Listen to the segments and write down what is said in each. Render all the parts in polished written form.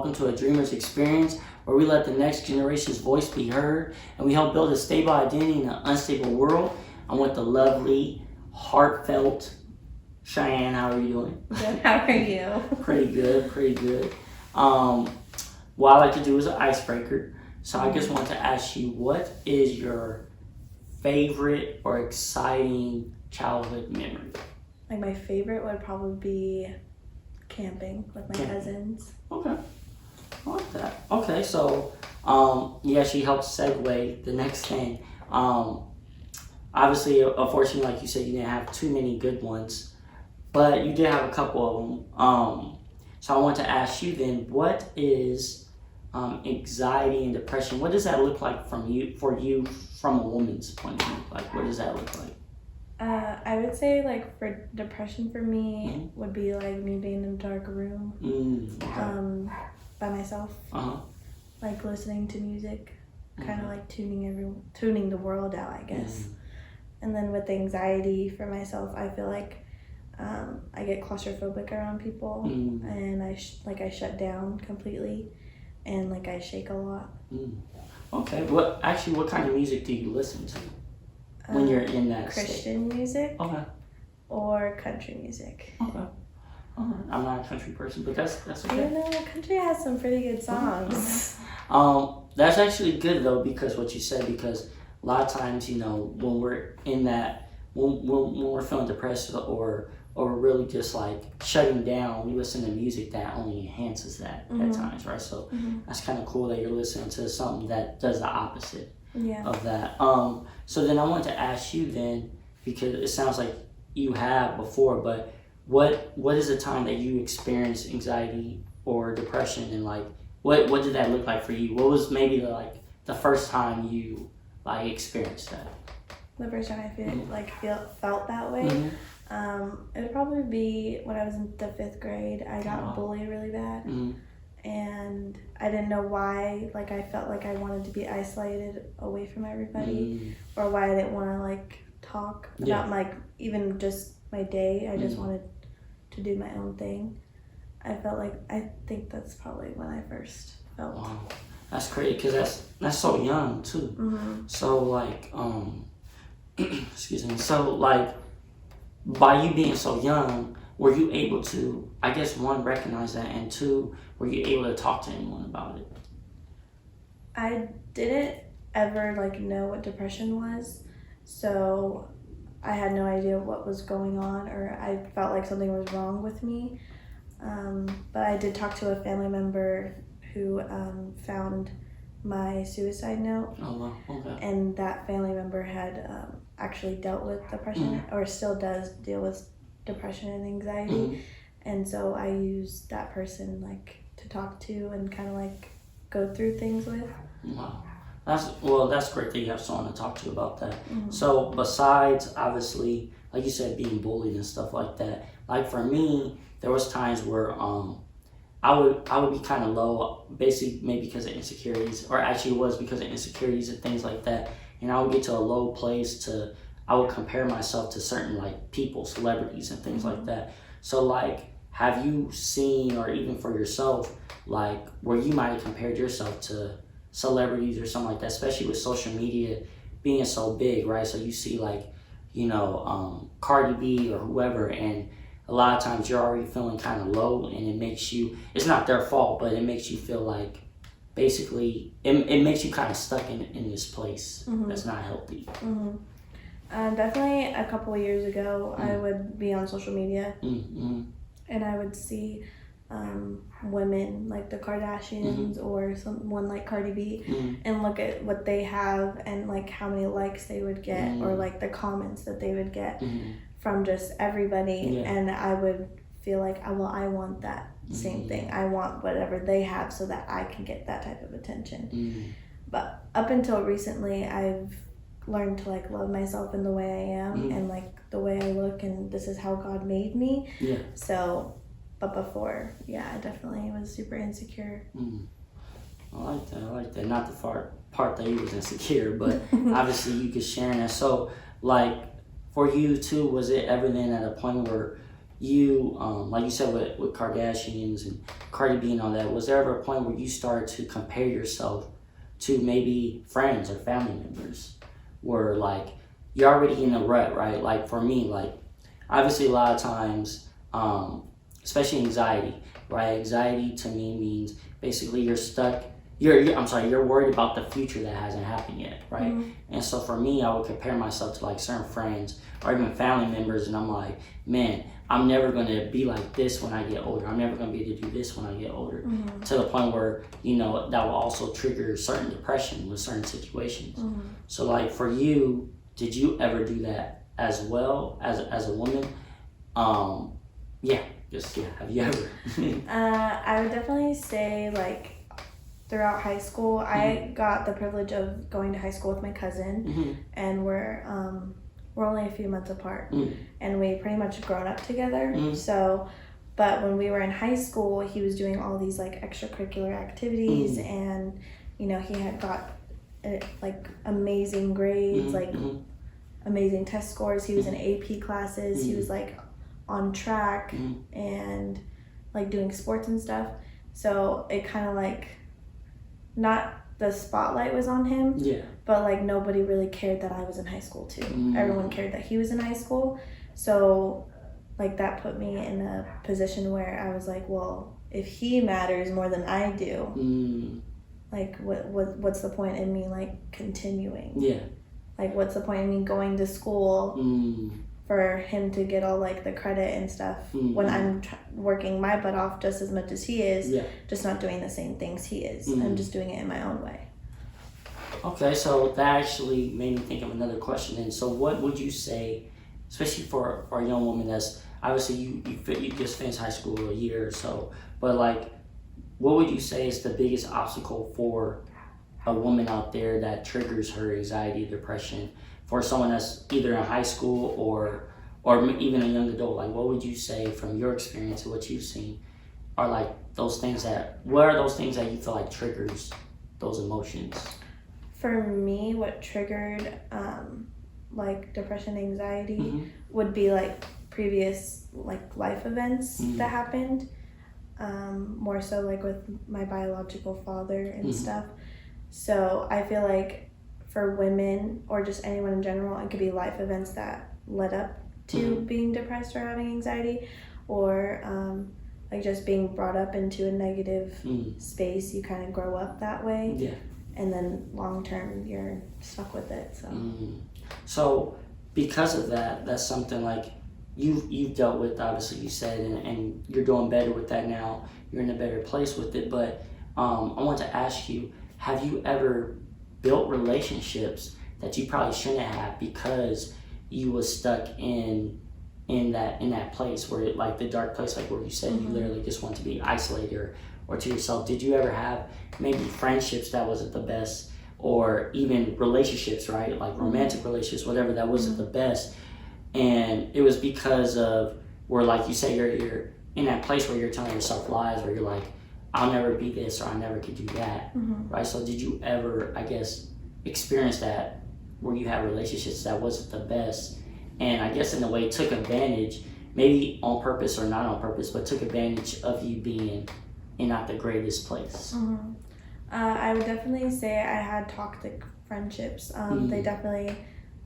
Welcome to a dreamer's experience where we let the next generation's voice be heard and we help build a stable identity in an unstable world. I'm with the lovely, heartfelt Shyann. How are you doing? Good. How are you? Pretty good, pretty good. What I like to do is an icebreaker. So I just want to ask you, what is your favorite or exciting childhood memory? Like my favorite would probably be camping with my cousins. Okay, I like that. Okay, so you actually helped segue the next thing. Obviously, unfortunately, like you said, you didn't have too many good ones, but you did have a couple of them. So I want to ask you then, what is anxiety and depression? What does that look like for you from a woman's point of view? Like, what does that look like? I would say like for depression for me would be like me being in a dark room by myself, like listening to music, kind of like tuning the world out, I guess. And then with anxiety for myself, I feel like I get claustrophobic around people, and I shut down completely, and like I shake a lot. Okay, what kind of music do you listen to when you're in that Christian music? Okay. Or country music. Okay. I'm not a country person, but that's okay. You know, country has some pretty good songs. That's actually good though, because what you said, because a lot of times, you know, when we're in that, when we're feeling depressed or really just like shutting down, we listen to music that only enhances that at times, right? So that's kind of cool that you're listening to something that does the opposite of that. So then I wanted to ask you then, because it sounds like you have before, but what is the time that you experienced anxiety or depression, and like what did that look like for you? What was maybe the first time you like experienced that? The first time I felt that way, it would probably be when I was in the 5th grade. I got bullied really bad, and I didn't know why. Like I felt like I wanted to be isolated away from everybody, or why I didn't want to like talk about even just my day. I just wanted to do my own thing. I think that's probably when I first felt. Wow, that's crazy, because that's so young too. So like excuse me. So like, by you being so young, were you able to, I guess, one, recognize that, and two, were you able to talk to anyone about it? I didn't ever know what depression was, so I had no idea what was going on, or I felt like something was wrong with me. But I did talk to a family member who found my suicide note. Oh, wow. Okay. And that family member had actually dealt with depression, or still does deal with depression and anxiety. And so I used that person to talk to and kind of go through things with. Wow. That's great that you have someone to talk to about that. So besides, obviously, like you said, being bullied and stuff like that, like for me, there was times where I would be kind of low, basically maybe because of insecurities, or actually it was because of insecurities and things like that. And I would get to a low place I would compare myself to certain people, celebrities and things like that. So have you seen, or even for yourself, where you might have compared yourself to celebrities or something like that, especially with social media being so big, right? So you see Cardi B or whoever, and a lot of times you're already feeling kind of low, and it makes you, it's not their fault, but it makes you feel like basically it makes you kind of stuck in this place that's not healthy. Definitely a couple of years ago, I would be on social media and I would see women like the Kardashians or someone like Cardi B and look at what they have and how many likes they would get, or the comments that they would get from just everybody, and I would feel like, well, I want that same thing. I want whatever they have so that I can get that type of attention. But up until recently, I've learned to love myself in the way I am and the way I look, and this is how God made me. So, but before, I definitely was super insecure. I like that. Not the part that you was insecure, but obviously you could share that. So for you too, was it ever then at a point where you, like you said with Kardashians and Cardi B and all that, was there ever a point where you started to compare yourself to maybe friends or family members? Where like you're already in a rut, right? Like for me, like obviously a lot of times, especially anxiety, right? Anxiety to me means basically you're stuck. You're worried about the future that hasn't happened yet, right? Mm-hmm. And so for me, I would compare myself to like certain friends or even family members, and I'm like, man, I'm never gonna be like this when I get older. I'm never gonna be able to do this when I get older. Mm-hmm. To the point where, you know, that will also trigger certain depression with certain situations. Mm-hmm. So like for you, did you ever do that as well as a woman? Have you ever? I would definitely say like throughout high school, I got the privilege of going to high school with my cousin, and we're only a few months apart, and we pretty much grown up together. So, but when we were in high school, he was doing all these like extracurricular activities, and you know he had got like amazing grades, like amazing test scores. He was in AP classes. He was like on track and like doing sports and stuff. So it kind of like, not the spotlight was on him, but like nobody really cared that I was in high school too. Everyone cared that he was in high school. So like that put me in a position where I was like, well, if he matters more than I do, like what's the point in me like continuing? Like what's the point in me going to school for him to get all like the credit and stuff when I'm working my butt off just as much as he is, just not doing the same things he is. I'm just doing it in my own way. Okay, so that actually made me think of another question. And so what would you say, especially for a young woman that's, obviously you just finished high school a year or so, but like, what would you say is the biggest obstacle for a woman out there that triggers her anxiety, depression, for someone that's either in high school or even a young adult? Like, what would you say from your experience and what you've seen are like those things what are those things that you feel like triggers those emotions? For me, what triggered like depression, anxiety would be like previous like life events that happened, more so like with my biological father and stuff. So I feel like for women or just anyone in general, it could be life events that led up to being depressed or having anxiety, or like just being brought up into a negative space. You kind of grow up that way, and then long term you're stuck with it. So because of that, that's something like you've dealt with, obviously you said, and you're doing better with that now. You're in a better place with it. But I want to ask you, have you ever built relationships that you probably shouldn't have because you was stuck in that place where like the dark place, like where you said you literally just want to be isolated or to yourself? Did you ever have maybe friendships that wasn't the best, or even relationships, right, like romantic relationships, whatever, that wasn't the best, and it was because of where, like you say, you're in that place where you're telling yourself lies, where you're like, I'll never be this, or I never could do that, right? So did you ever, I guess, experience that where you had relationships that wasn't the best, and I guess in a way took advantage, maybe on purpose or not on purpose, but took advantage of you being in not the greatest place? I would definitely say I had toxic friendships. They definitely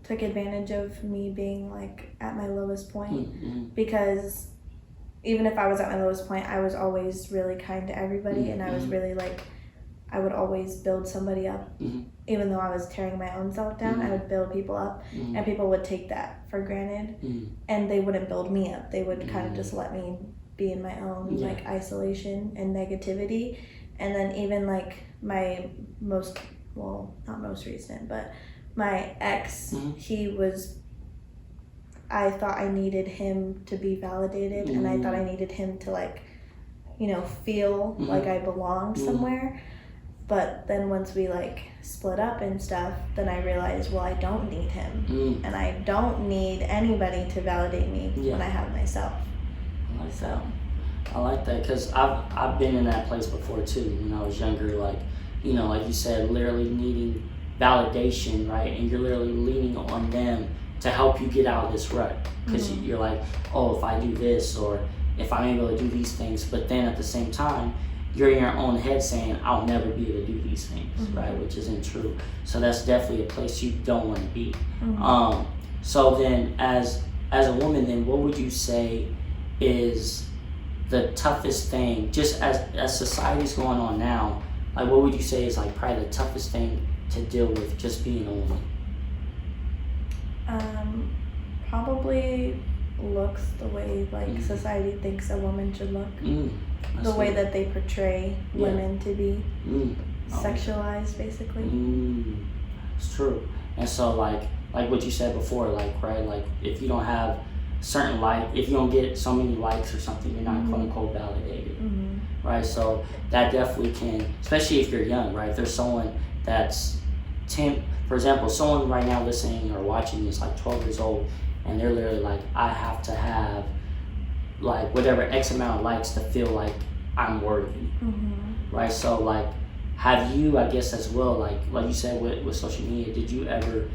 took advantage of me being like at my lowest point, because even if I was at my lowest point, I was always really kind to everybody, and I was really like, I would always build somebody up. Even though I was tearing my own self down, I would build people up, and people would take that for granted, and they wouldn't build me up. They would kind of just let me be in my own like isolation and negativity. And then even like my not most recent, but my ex, I thought I needed him to be validated, and I thought I needed him to like, you know, feel like I belonged somewhere. But then once we like split up and stuff, then I realized, well, I don't need him, and I don't need anybody to validate me when I have myself. I like that. I like that, because I've been in that place before too. When I was younger, like, you know, like you said, literally needing validation, right? And you're literally leaning on them to help you get out of this rut, because you're like, oh, if I do this, or if I'm able to do these things, but then at the same time you're in your own head saying I'll never be able to do these things, right? Which isn't true. So that's definitely a place you don't want to be. So then as a woman, then what would you say is the toughest thing, just as society's going on now, like what would you say is like probably the toughest thing to deal with just being a woman? Probably looks, the way like society thinks a woman should look, the way that they portray women to be sexualized, basically. It's true. And so like what you said before, like, right, like if you don't have certain if you don't get so many likes or something, you're not quote unquote validated, right? So that definitely can, especially if you're young, right? If there's someone that's for example, someone right now listening or watching is like 12 years old, and they're literally like, I have to have like whatever X amount of likes to feel like I'm worthy, right? So like, have you, I guess as well, like you said with social media, did you ever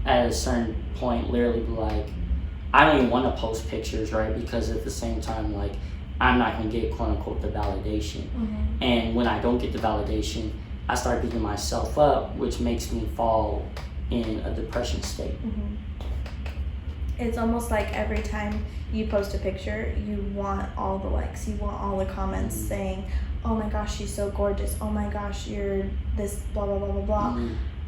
at a certain point literally be like, I don't even want to post pictures, right? Because at the same time, like, I'm not going to get quote unquote the validation. And when I don't get the validation, I start beating myself up, which makes me fall in a depression state. It's almost like every time you post a picture, you want all the likes, you want all the comments saying, oh my gosh, she's so gorgeous, oh my gosh, you're this, blah, blah, blah, blah, blah.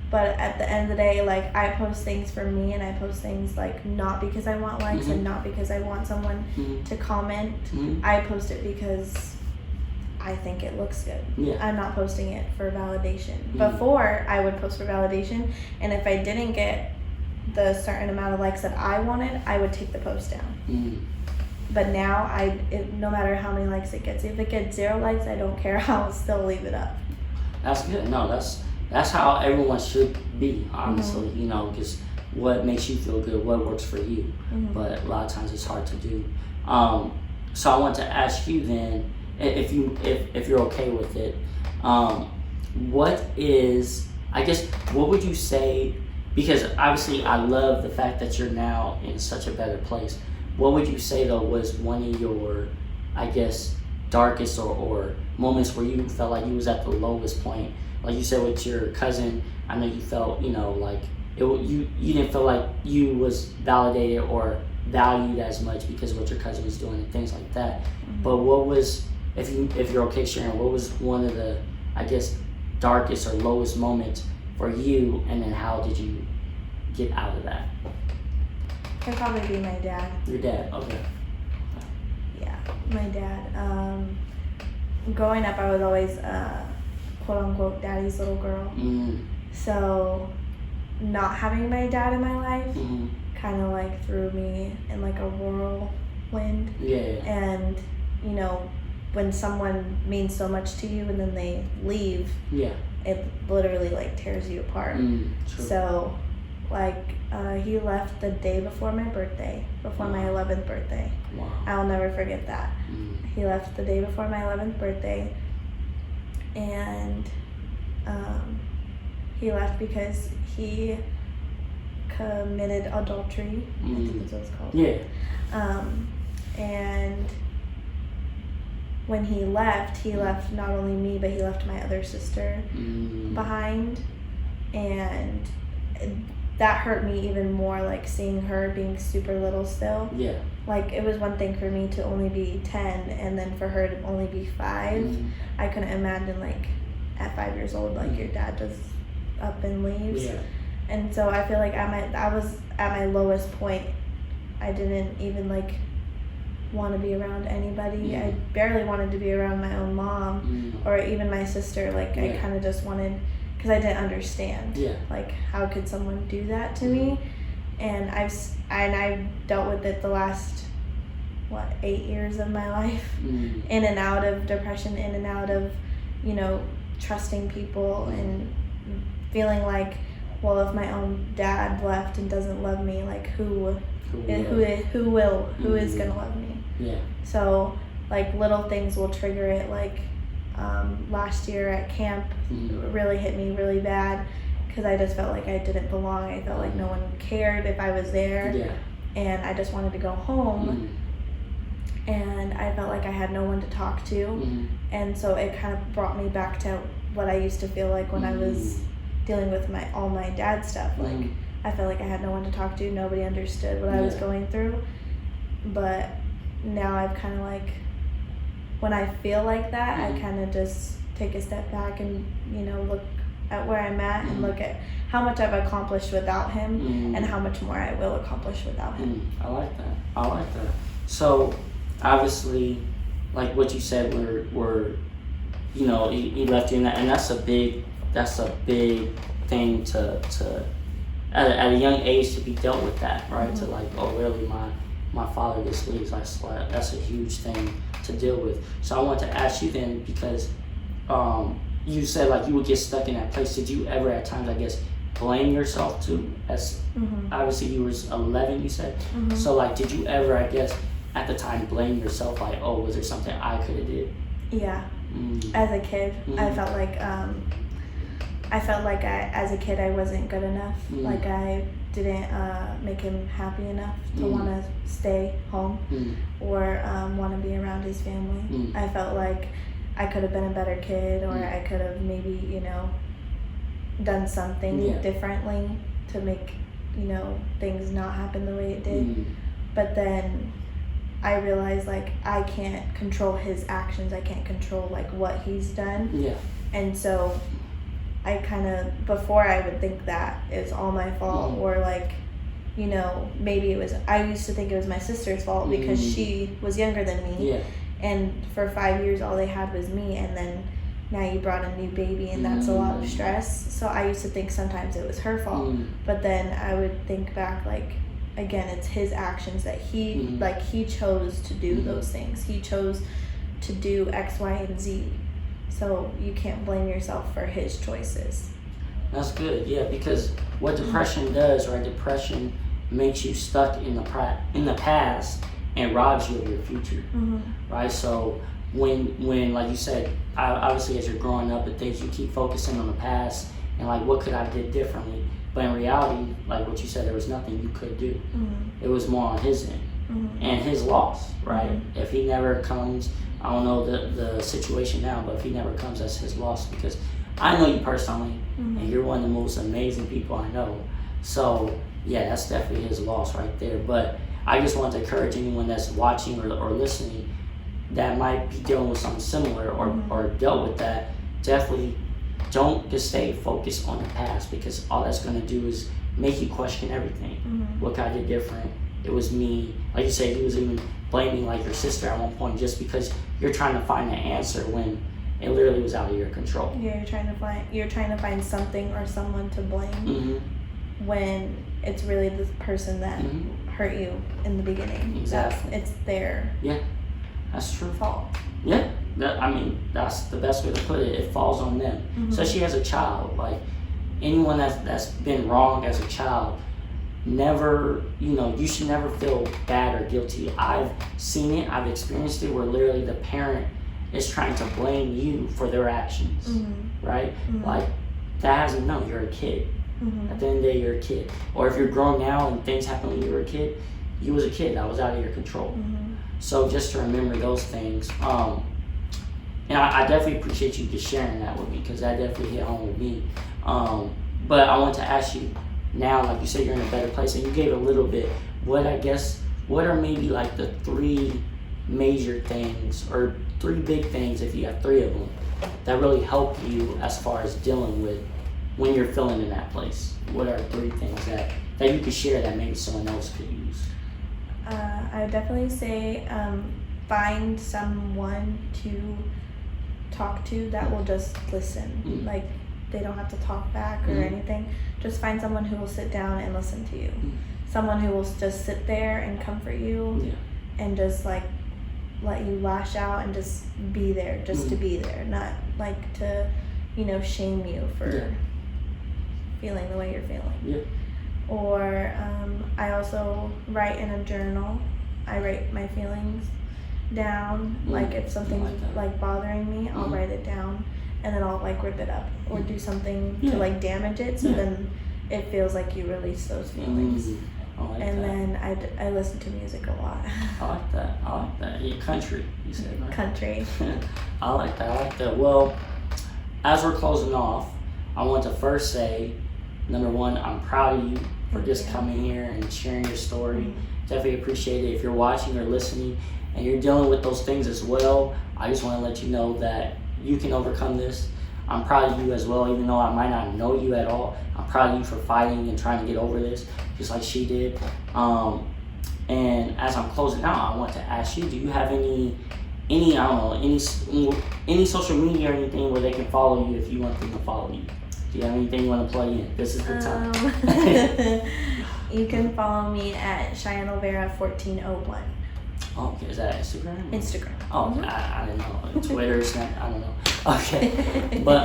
But at the end of the day, like, I post things for me, and I post things like not because I want likes and not because I want someone to comment. I post it because I think it looks good. I'm not posting it for validation. Before, I would post for validation, and if I didn't get the certain amount of likes that I wanted, I would take the post down. But now, no matter how many likes it gets, if it gets 0 likes, I don't care. I'll still leave it up. That's good. No, that's how everyone should be, honestly. You know, because what makes you feel good, what works for you. But a lot of times it's hard to do. So I want to ask you then, if you're okay with it, what would you say? Because obviously I love the fact that you're now in such a better place. What would you say though was one of your, I guess, darkest or moments where you felt like you was at the lowest point? Like you said with your cousin, I know you felt, you know, like you didn't feel like you was validated or valued as much because of what your cousin was doing and things like that. But what was, if you're okay sharing, what was one of the, I guess, darkest or lowest moments for you, and then how did you get out of that? It'd probably be my dad. Your dad, okay. Yeah, my dad. Growing up, I was always quote unquote daddy's little girl. So not having my dad in my life kind of like threw me in like a whirlwind. And you know, when someone means so much to you and then they leave, it literally like tears you apart. So like he left the day before my birthday, before my 11th birthday. I'll never forget that. He left the day before my 11th birthday, and he left because he committed adultery. I think that's what it's called. And when he left not only me, but he left my other sister behind, and that hurt me even more, like seeing her being super little still. Like, it was one thing for me to only be 10 and then for her to only be 5. I couldn't imagine, like, at 5 years old, like, your dad just up and leaves. And so I feel like I was at my lowest point. I didn't even, like, want to be around anybody. I barely wanted to be around my own mom or even my sister. Like, I kind of just wanted, because I didn't understand. Like, how could someone do that to me? And I've dealt with it the last 8 years of my life, in and out of depression, in and out of, you know, trusting people and feeling like, well, if my own dad left and doesn't love me, like who is gonna love me? So like little things will trigger it. Like last year at camp really hit me really bad because I just felt like I didn't belong. I felt like no one cared if I was there. Yeah. And I just wanted to go home. And I felt like I had no one to talk to. And so it kind of brought me back to what I used to feel like when I was dealing with all my dad's stuff. Like, I felt like I had no one to talk to. Nobody understood what I was going through. But now I've kind of like, when I feel like that, I kind of just take a step back and, look at where I'm at and look at how much I've accomplished without him and how much more I will accomplish without him. I like that. So obviously, like what you said, he left you in that, and that's a big thing to at a young age to be dealt with that, right? To like, oh really, my father just leaves. That's a huge thing to deal with. So I want to ask you then, because you said like you would get stuck in that place. Did you ever at times, I guess, blame yourself too? As obviously you was 11, you said. So like, did you ever, I guess, at the time blame yourself, like, oh, was there something I could have did? Yeah. As a kid, I felt like as a kid I wasn't good enough. Like I didn't make him happy enough to want to stay home or want to be around his family. I felt like I could have been a better kid, or I could have maybe, done something differently to make, things not happen the way it did. But then I realized like I can't control his actions. I can't control like what he's done. Yeah. And so I kind of, before I would think that it was all my fault, or like, maybe I used to think it was my sister's fault because she was younger than me. Yeah. And for 5 years, all they had was me. And then now you brought a new baby, and that's a lot of stress. So I used to think sometimes it was her fault. But then I would think back, like, again, it's his actions that he, like, he chose to do those things. He chose to do X, Y, and Z. So you can't blame yourself for his choices. That's good, yeah, because what depression does, right? Depression makes you stuck in the past and robs you of your future, right? So when like you said, obviously as you're growing up, the things you keep focusing on the past and like what could I did differently, but in reality, like what you said, there was nothing you could do. It was more on his end and his loss, right? If he never comes, I don't know the situation now, but if he never comes, that's his loss, because I know you personally and you're one of the most amazing people I know. So yeah, that's definitely his loss right there. But I just want to encourage anyone that's watching or listening that might be dealing with something similar or dealt with that, definitely don't just stay focused on the past, because all that's going to do is make you question everything. What could I do different? It was me. Like you said, he was even blaming like your sister at one point just because you're trying to find an answer when it literally was out of your control. Yeah, you're trying to find something or someone to blame when it's really the person that hurt you in the beginning. Exactly. It's their that's true. fault. Yeah, that's the best way to put it. It falls on them, especially as a child. Like anyone that's been wronged as a child, never, you should never feel bad or guilty. I've seen it, I've experienced it, where literally the parent is trying to blame you for their actions, right? Like that hasn't, no, you're a kid. At the end of the day, you're a kid. Or if you're grown now and things happen when you were a kid, you was a kid, that was out of your control. So just to remember those things. And I definitely appreciate you just sharing that with me, because that definitely hit home with me. But I want to ask you now, like you said, you're in a better place, and you gave a little bit. What are maybe like the 3 major things, or 3 big things, if you have 3 of them, that really help you as far as dealing with when you're feeling in that place? What are 3 things that you could share that maybe someone else could use? I would definitely say find someone to talk to that will just listen. Like, they don't have to talk back or anything. Just find someone who will sit down and listen to you. Someone who will just sit there and comfort you and just like let you lash out and just be there, just to be there, not like to, shame you for feeling the way you're feeling. Or I also write in a journal. I write my feelings down. Like if something's like bothering me, I'll write it down, and then I'll like rip it up or do something to like damage it, so then it feels like you release those feelings. And then I listen to music a lot. I like that. Yeah, country, you said, right? Country. I like that. Well, as we're closing off, I want to first say, number one, I'm proud of you for just coming here and sharing your story. Definitely appreciate it. If you're watching or listening and you're dealing with those things as well, I just want to let you know that you can overcome this. I'm proud of you as well, even though I might not know you at all. I'm proud of you for fighting and trying to get over this, just like she did. And as I'm closing out, I want to ask you, do you have any I don't know, any social media or anything where they can follow you if you want them to follow you? Do you have anything you want to plug in? This is the time. You can follow me at Shyann Olvera 1401. Oh, okay. Is that Instagram? Instagram. Oh, I didn't know. Twitter, Snap, I don't know. Okay. But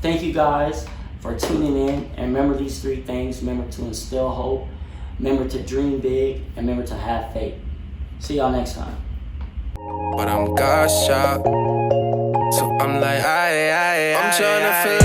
thank you guys for tuning in. And remember these 3 things. Remember to instill hope. Remember to dream big. And remember to have faith. See y'all next time. But I'm God's child. So I'm like, I'm trying to feel